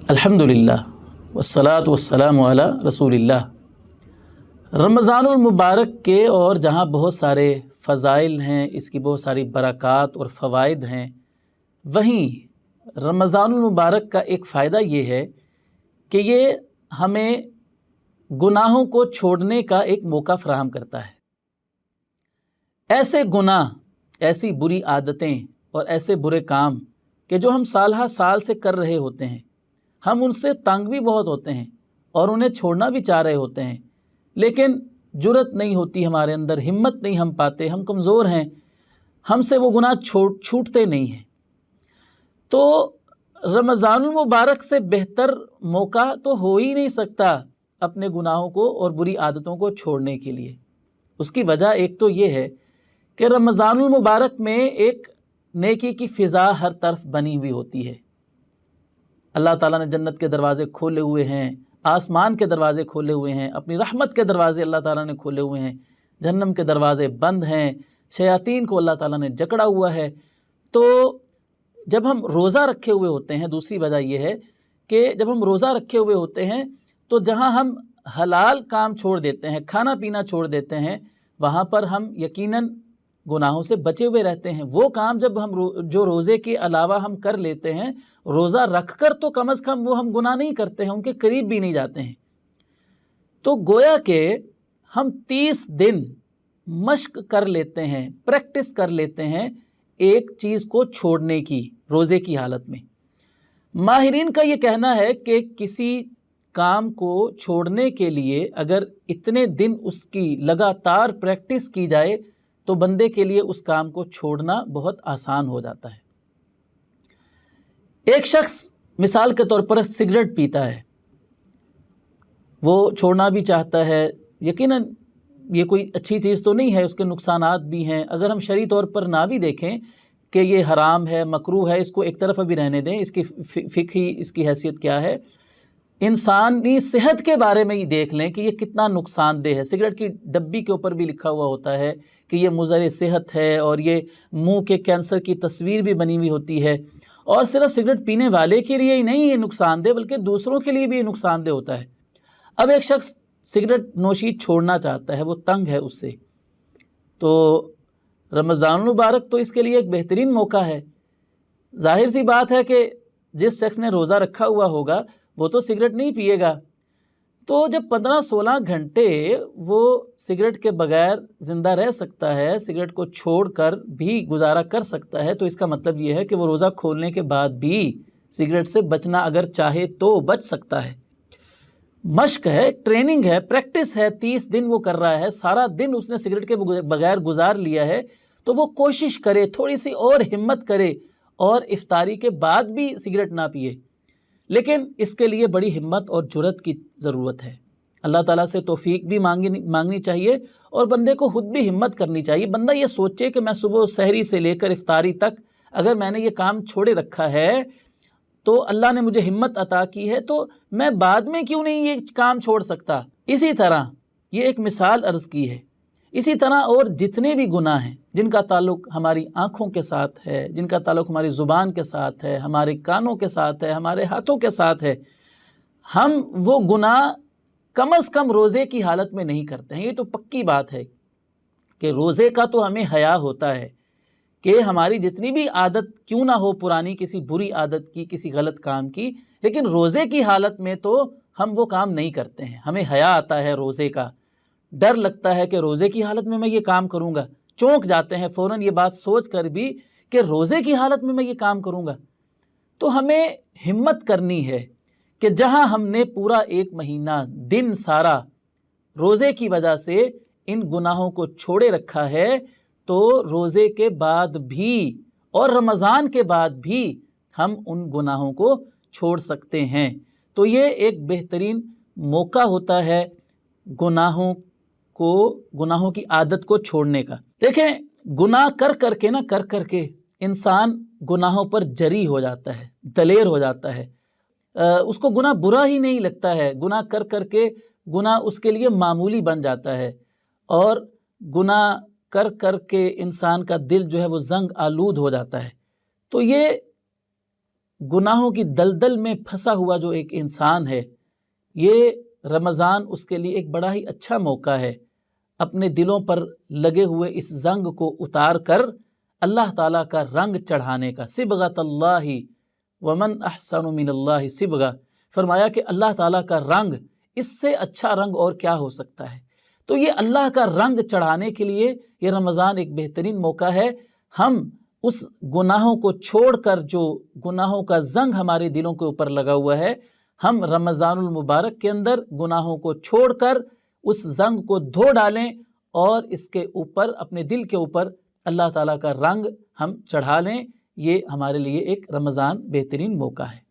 अल्हम्दुलिल्लाह वस्सलातु वस्सलामु अला रसूलिल्लाह। रमज़ानुल मुबारक के और जहाँ बहुत सारे फ़ज़ाइल हैं, इसकी बहुत सारी बरक़ात और फ़वाइद हैं, वहीं रमज़ानुल मुबारक का एक फ़ायदा ये है कि ये हमें गुनाहों को छोड़ने का एक मौका फ़राहम करता है। ऐसे गुनाह, ऐसी बुरी आदतें और ऐसे बुरे काम कि जो हम साल हर साल से कर रहे होते हैं, हम उनसे तंग भी बहुत होते हैं और उन्हें छोड़ना भी चाह रहे होते हैं, लेकिन जुर्रत नहीं होती हमारे अंदर, हिम्मत नहीं हम पाते, हम कमज़ोर हैं, हमसे वो गुनाह छूटते नहीं हैं। तो रमज़ानुल मुबारक से बेहतर मौका तो हो ही नहीं सकता अपने गुनाहों को और बुरी आदतों को छोड़ने के लिए। उसकी वजह एक तो ये है कि रमज़ानुल मुबारक में एक नेकी की फ़िज़ा हर तरफ बनी हुई होती है। अल्लाह ताला ने जन्नत के दरवाज़े खोले हुए हैं, आसमान के दरवाज़े खोले हुए हैं, अपनी रहमत के दरवाज़े अल्लाह ताला ने खोले हुए हैं, जहन्नम के दरवाज़े बंद हैं, शयातीन को अल्लाह ताला ने जकड़ा हुआ है। तो जब हम रोज़ा रखे हुए होते हैं, दूसरी वजह यह है कि जब हम रोज़ा रखे हुए होते हैं तो जहाँ हम हलाल काम छोड़ देते हैं, खाना पीना छोड़ देते हैं, वहाँ पर हम यकीनन गुनाहों से बचे हुए रहते हैं। वो काम जब हम जो रोज़े के अलावा हम कर लेते हैं, रोज़ा रख कर तो कम अज़ कम वो हम गुनाह नहीं करते हैं, उनके करीब भी नहीं जाते हैं। तो गोया के हम 30 दिन मश्क कर लेते हैं, प्रैक्टिस कर लेते हैं एक चीज़ को छोड़ने की, रोज़े की हालत में। माहिरीन का ये कहना है कि किसी काम को छोड़ने के लिए अगर इतने दिन उसकी लगातार प्रैक्टिस की जाए तो बंदे के लिए उस काम को छोड़ना बहुत आसान हो जाता है। एक शख्स मिसाल के तौर पर सिगरेट पीता है, वो छोड़ना भी चाहता है, यकीनन ये कोई अच्छी चीज़ तो नहीं है, उसके नुकसानात भी हैं। अगर हम शरई तौर पर ना भी देखें कि ये हराम है, मकरूह है, इसको एक तरफ अभी रहने दें, इसकी फ़िक़ही इसकी हैसियत क्या है, इंसानी सेहत के बारे में ही देख लें कि ये कितना नुकसानदेह है। सिगरेट की डब्बी के ऊपर भी लिखा हुआ होता है कि ये मुज़र सेहत है, और ये मुंह के कैंसर की तस्वीर भी बनी हुई होती है। और सिर्फ सिगरेट पीने वाले के लिए ही नहीं ये नुकसानदेह, बल्कि दूसरों के लिए भी नुकसानदेह होता है। अब एक शख्स सिगरेट नोशी छोड़ना चाहता है, वो तंग है उससे, तो रमज़ानुल मुबारक तो इसके लिए एक बेहतरीन मौका है। जाहिर सी बात है कि जिस शख्स ने रोज़ा रखा हुआ होगा वो तो सिगरेट नहीं पिएगा, तो जब 15-16 घंटे वो सिगरेट के बगैर ज़िंदा रह सकता है, सिगरेट को छोड़कर भी गुजारा कर सकता है, तो इसका मतलब ये है कि वो रोज़ा खोलने के बाद भी सिगरेट से बचना अगर चाहे तो बच सकता है। मश्क है, ट्रेनिंग है, प्रैक्टिस है, 30 दिन वो कर रहा है, सारा दिन उसने सिगरेट के बगैर गुजार लिया है, तो वो कोशिश करे, थोड़ी सी और हिम्मत करे और इफ्तारी के बाद भी सिगरेट ना पिए। लेकिन इसके लिए बड़ी हिम्मत और जुर्रत की ज़रूरत है। अल्लाह ताला से तौफीक भी मांगनी चाहिए और बंदे को खुद भी हिम्मत करनी चाहिए। बंदा ये सोचे कि मैं सुबह सहरी से लेकर इफ्तारी तक अगर मैंने ये काम छोड़े रखा है तो अल्लाह ने मुझे हिम्मत अता की है, तो मैं बाद में क्यों नहीं ये काम छोड़ सकता। इसी तरह ये एक मिसाल अर्ज़ की है। इसी तरह और जितने भी गुनाह हैं जिनका ताल्लुक़ हमारी आँखों के साथ है, जिनका ताल्लुक़ हमारी ज़ुबान के साथ है, हमारे कानों के साथ है, हमारे हाथों के साथ है, हम वो गुनाह कम अज़ कम रोज़े की हालत में नहीं करते हैं। ये तो पक्की बात है कि रोज़े का तो हमें हया होता है कि हमारी जितनी भी आदत क्यों ना हो पुरानी, किसी बुरी आदत की, किसी गलत काम की, लेकिन रोज़े की हालत में तो हम वो काम नहीं करते हैं। हमें हया आता है रोज़े का, डर लगता है कि रोज़े की हालत में मैं ये काम करूँगा, चौंक जाते हैं फ़ौरन ये बात सोच कर भी कि रोज़े की हालत में मैं ये काम करूँगा। तो हमें हिम्मत करनी है कि जहाँ हमने पूरा एक महीना दिन सारा रोज़े की वजह से इन गुनाहों को छोड़े रखा है, तो रोज़े के बाद भी और रमज़ान के बाद भी हम उन गुनाहों को छोड़ सकते हैं। तो ये एक बेहतरीन मौका होता है गुनाहों की आदत को छोड़ने का। देखें, गुनाह कर करके इंसान गुनाहों पर जरी हो जाता है, दलेर हो जाता है, उसको गुनाह बुरा ही नहीं लगता है। गुनाह कर करके गुनाह उसके लिए मामूली बन जाता है, और गुनाह कर करके इंसान का दिल जो है वो जंग आलूद हो जाता है। तो ये گناہوں کی دلدل میں پھنسا ہوا جو ایک انسان ہے، یہ رمضان اس کے لیے ایک بڑا ہی اچھا موقع ہے اپنے دلوں پر لگے ہوئے اس زنگ کو اتار کر اللہ تعالیٰ کا رنگ چڑھانے کا۔ صبغۃ اللہ ومن احسن من اللہ صبغہ، فرمایا کہ اللہ تعالیٰ کا رنگ، اس سے اچھا رنگ اور کیا ہو سکتا ہے۔ تو یہ اللہ کا رنگ چڑھانے کے لیے یہ رمضان ایک بہترین موقع ہے۔ ہم اس گناہوں کو چھوڑ کر، جو گناہوں کا زنگ ہمارے دلوں کے اوپر لگا ہوا ہے، ہم رمضان المبارک کے اندر گناہوں کو چھوڑ کر اس زنگ کو دھو ڈالیں اور اس کے اوپر، اپنے دل کے اوپر اللہ تعالیٰ کا رنگ ہم چڑھا لیں۔ یہ ہمارے لیے ایک رمضان بہترین موقع ہے۔